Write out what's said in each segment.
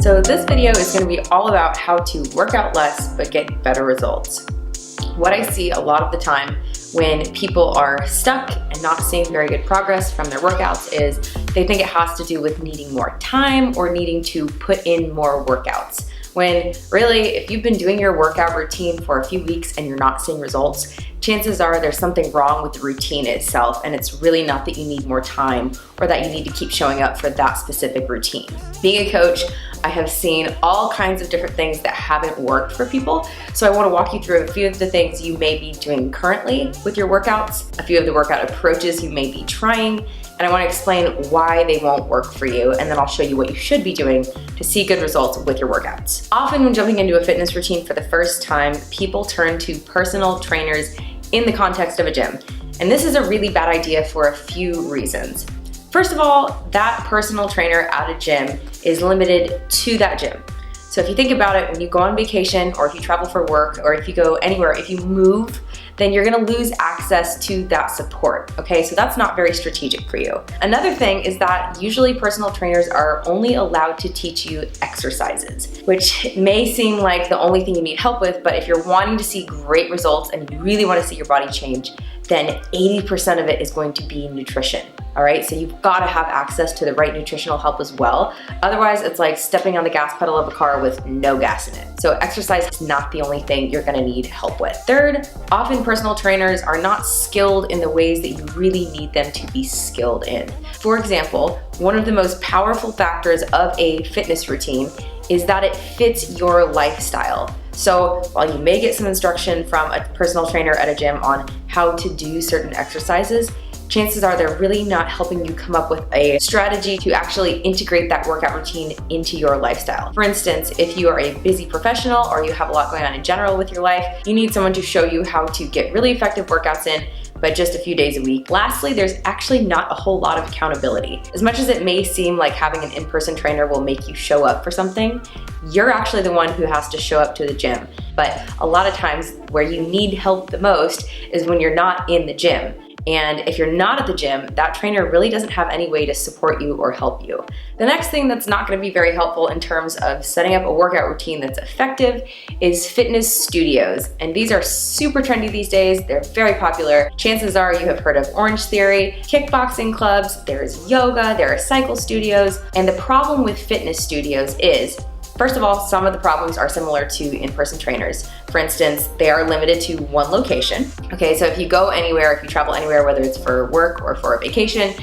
So this video is going to be all about how to work out less but get better results. What I see a lot of the time when people are stuck and not seeing very good progress from their workouts is they think it has to do with needing more time or needing to put in more workouts. When really, if you've been doing your workout routine for a few weeks and you're not seeing results, chances are there's something wrong with the routine itself, and it's really not that you need more time or that you need to keep showing up for that specific routine. Being a coach, I have seen all kinds of different things that haven't worked for people, so I want to walk you through a few of the things you may be doing currently with your workouts, a few of the workout approaches you may be trying, and I want to explain why they won't work for you, and then I'll show you what you should be doing to see good results with your workouts. Often when jumping into a fitness routine for the first time, people turn to personal trainers in the context of a gym. And this is a really bad idea for a few reasons. First of all, that personal trainer at a gym is limited to that gym. So if you think about it, when you go on vacation or if you travel for work or if you go anywhere, if you move, then you're gonna lose access to that support, okay? So that's not very strategic for you. Another thing is that usually personal trainers are only allowed to teach you exercises, which may seem like the only thing you need help with, but if you're wanting to see great results and you really wanna see your body change, then 80% of it is going to be nutrition, all right? So you've gotta have access to the right nutritional help as well. Otherwise, it's like stepping on the gas pedal of a car with no gas in it. So exercise is not the only thing you're gonna need help with. Third, often personal trainers are not skilled in the ways that you really need them to be skilled in. For example, one of the most powerful factors of a fitness routine is that it fits your lifestyle. So while you may get some instruction from a personal trainer at a gym on how to do certain exercises, chances are they're really not helping you come up with a strategy to actually integrate that workout routine into your lifestyle. For instance, if you are a busy professional or you have a lot going on in general with your life, you need someone to show you how to get really effective workouts in, but just a few days a week. Lastly, there's actually not a whole lot of accountability. As much as it may seem like having an in-person trainer will make you show up for something, you're actually the one who has to show up to the gym. But a lot of times where you need help the most is when you're not in the gym. And if you're not at the gym, that trainer really doesn't have any way to support you or help you. The next thing that's not gonna be very helpful in terms of setting up a workout routine that's effective is fitness studios. And these are super trendy these days. They're very popular. Chances are you have heard of Orange Theory, kickboxing clubs, there's yoga, there are cycle studios. And the problem with fitness studios is, first of all, some of the problems are similar to in-person trainers. For instance, they are limited to one location. Okay, so if you go anywhere, if you travel anywhere, whether it's for work or for a vacation,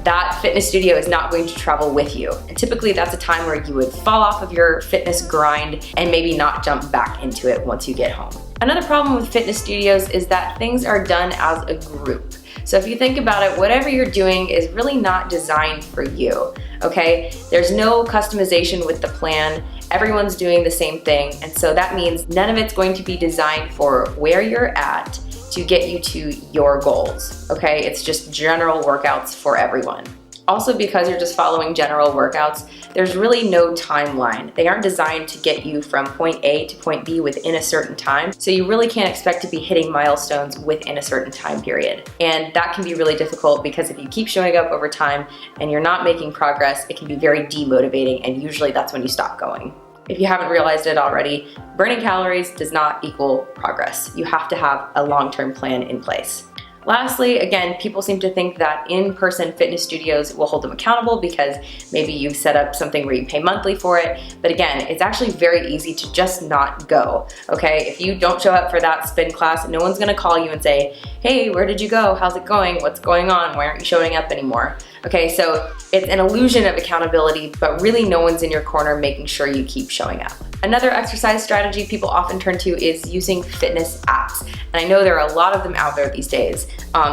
that fitness studio is not going to travel with you. And typically that's a time where you would fall off of your fitness grind and maybe not jump back into it once you get home. Another problem with fitness studios is that things are done as a group. So if you think about it, whatever you're doing is really not designed for you, okay? There's no customization with the plan. Everyone's doing the same thing, and so that means none of it's going to be designed for where you're at to get you to your goals, okay? It's just general workouts for everyone. Also, because you're just following general workouts, there's really no timeline. They aren't designed to get you from point A to point B within a certain time, so you really can't expect to be hitting milestones within a certain time period. And that can be really difficult because if you keep showing up over time and you're not making progress, it can be very demotivating, and usually that's when you stop going. If you haven't realized it already, burning calories does not equal progress. You have to have a long-term plan in place. Lastly, again, people seem to think that in-person fitness studios will hold them accountable because maybe you've set up something where you pay monthly for it. But again, it's actually very easy to just not go, okay? If you don't show up for that spin class, no one's gonna call you and say, hey, where did you go? How's it going? What's going on? Why aren't you showing up anymore? Okay, so it's an illusion of accountability, but really no one's in your corner making sure you keep showing up. Another exercise strategy people often turn to is using fitness apps. And I know there are a lot of them out there these days.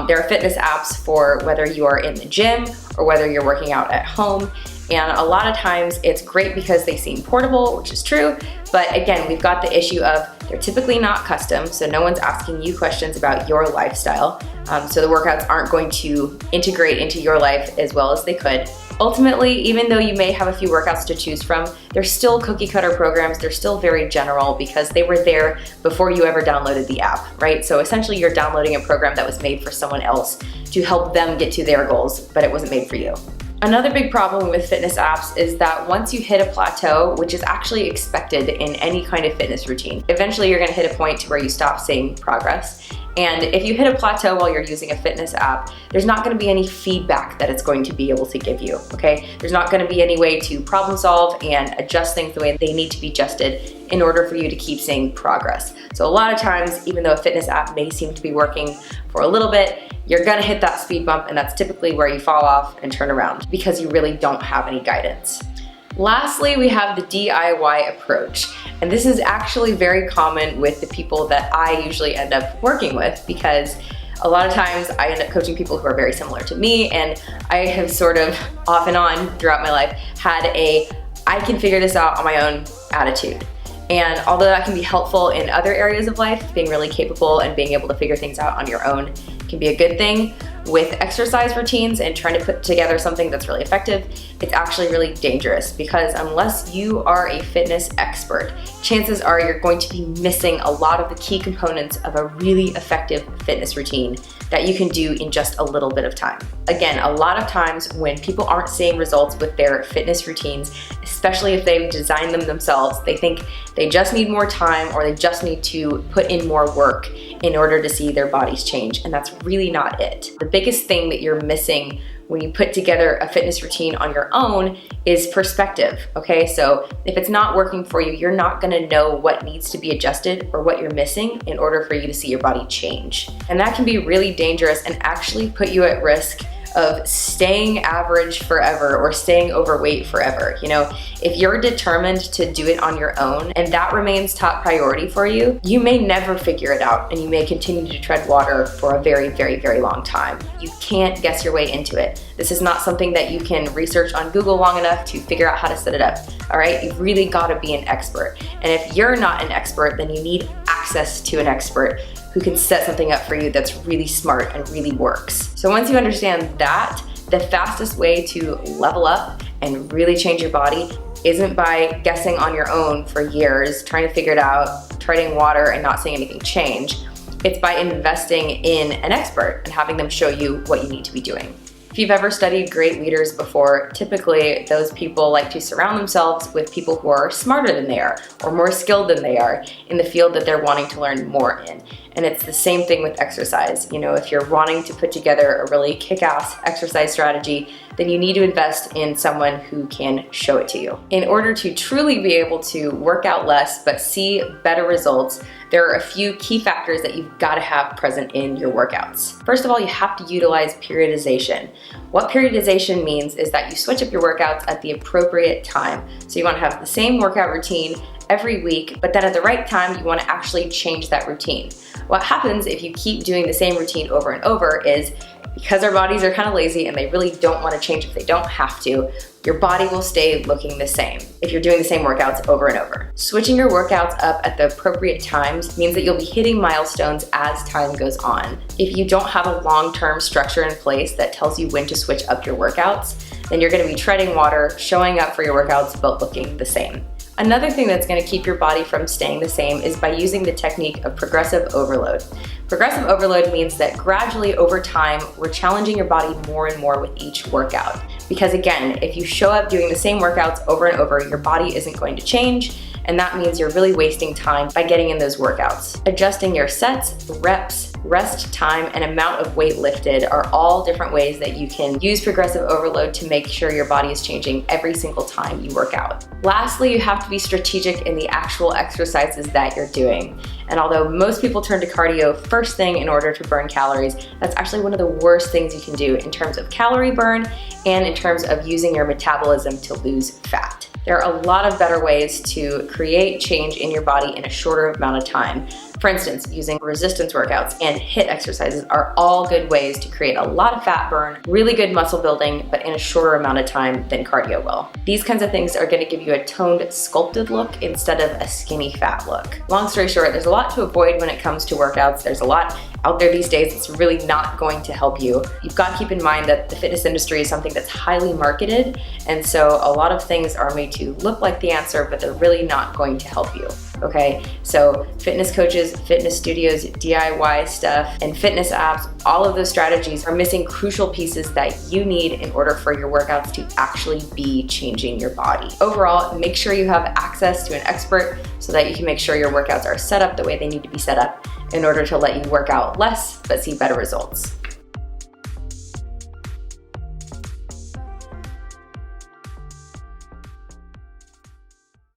There are fitness apps for whether you are in the gym or whether you're working out at home. And a lot of times it's great because they seem portable, which is true. But again, we've got the issue of they're typically not custom, so no one's asking you questions about your lifestyle. So the workouts aren't going to integrate into your life as well as they could. Ultimately, even though you may have a few workouts to choose from, they're still cookie cutter programs. They're still very general because they were there before you ever downloaded the app, right? So essentially you're downloading a program that was made for someone else to help them get to their goals, but it wasn't made for you. Another big problem with fitness apps is that once you hit a plateau, which is actually expected in any kind of fitness routine, eventually you're gonna hit a point to where you stop seeing progress. And if you hit a plateau while you're using a fitness app, there's not gonna be any feedback that it's going to be able to give you, okay? There's not gonna be any way to problem solve and adjust things the way they need to be adjusted in order for you to keep seeing progress. So a lot of times, even though a fitness app may seem to be working for a little bit, you're gonna hit that speed bump, and that's typically where you fall off and turn around because you really don't have any guidance. Lastly, we have the DIY approach. And this is actually very common with the people that I usually end up working with, because a lot of times I end up coaching people who are very similar to me, and I have sort of off and on throughout my life had a I can figure this out on my own attitude. And although that can be helpful in other areas of life, being really capable and being able to figure things out on your own can be a good thing. With exercise routines and trying to put together something that's really effective, it's actually really dangerous, because unless you are a fitness expert, chances are you're going to be missing a lot of the key components of a really effective fitness routine that you can do in just a little bit of time. Again, a lot of times when people aren't seeing results with their fitness routines, especially if they've designed them themselves, they think they just need more time or they just need to put in more work in order to see their bodies change, and that's really not it. The biggest thing that you're missing when you put together a fitness routine on your own is perspective, okay? So if it's not working for you, you're not gonna know what needs to be adjusted or what you're missing in order for you to see your body change. And that can be really dangerous and actually put you at risk of staying average forever or staying overweight forever. You know, if you're determined to do it on your own and that remains top priority for you, you may never figure it out and you may continue to tread water for a very, very, very long time. You can't guess your way into it. This is not something that you can research on Google long enough to figure out how to set it up, all right? You've really gotta be an expert. And if you're not an expert, then you need access to an expert who can set something up for you that's really smart and really works. So once you understand that, the fastest way to level up and really change your body isn't by guessing on your own for years, trying to figure it out, treading water and not seeing anything change. It's by investing in an expert and having them show you what you need to be doing. If you've ever studied great leaders before, typically those people like to surround themselves with people who are smarter than they are or more skilled than they are in the field that they're wanting to learn more in. And it's the same thing with exercise. You know, if you're wanting to put together a really kick-ass exercise strategy, then you need to invest in someone who can show it to you. In order to truly be able to work out less but see better results, there are a few key factors that you've got to have present in your workouts. First of all, you have to utilize periodization. What periodization means is that you switch up your workouts at the appropriate time. So you want to have the same workout routine every week, but then at the right time, you want to actually change that routine. What happens if you keep doing the same routine over and over is, because our bodies are kind of lazy and they really don't want to change if they don't have to, your body will stay looking the same if you're doing the same workouts over and over. Switching your workouts up at the appropriate times means that you'll be hitting milestones as time goes on. If you don't have a long-term structure in place that tells you when to switch up your workouts, then you're going to be treading water, showing up for your workouts, but looking the same. Another thing that's going to keep your body from staying the same is by using the technique of progressive overload. Progressive overload means that gradually over time, we're challenging your body more and more with each workout. Because again, if you show up doing the same workouts over and over, your body isn't going to change, and that means you're really wasting time by getting in those workouts. Adjusting your sets, reps, rest time, and amount of weight lifted are all different ways that you can use progressive overload to make sure your body is changing every single time you work out. Lastly, you have to be strategic in the actual exercises that you're doing. And although most people turn to cardio first thing in order to burn calories, that's actually one of the worst things you can do in terms of calorie burn and in terms of using your metabolism to lose fat. There are a lot of better ways to create change in your body in a shorter amount of time. For instance, using resistance workouts and HIIT exercises are all good ways to create a lot of fat burn, really good muscle building, but in a shorter amount of time than cardio will. These kinds of things are going to give you a toned, sculpted look instead of a skinny fat look. Long story short, there's a lot to avoid when it comes to workouts. There's a lot out there these days that's really not going to help you. You've got to keep in mind that the fitness industry is something that's highly marketed, and so a lot of things are made to look like the answer, but they're really not going to help you. okay? So fitness coaches, fitness studios, DIY stuff, and fitness apps, all of those strategies are missing crucial pieces that you need in order for your workouts to actually be changing your body. Overall, make sure you have access to an expert so that you can make sure your workouts are set up the way they need to be set up in order to let you work out less but see better results.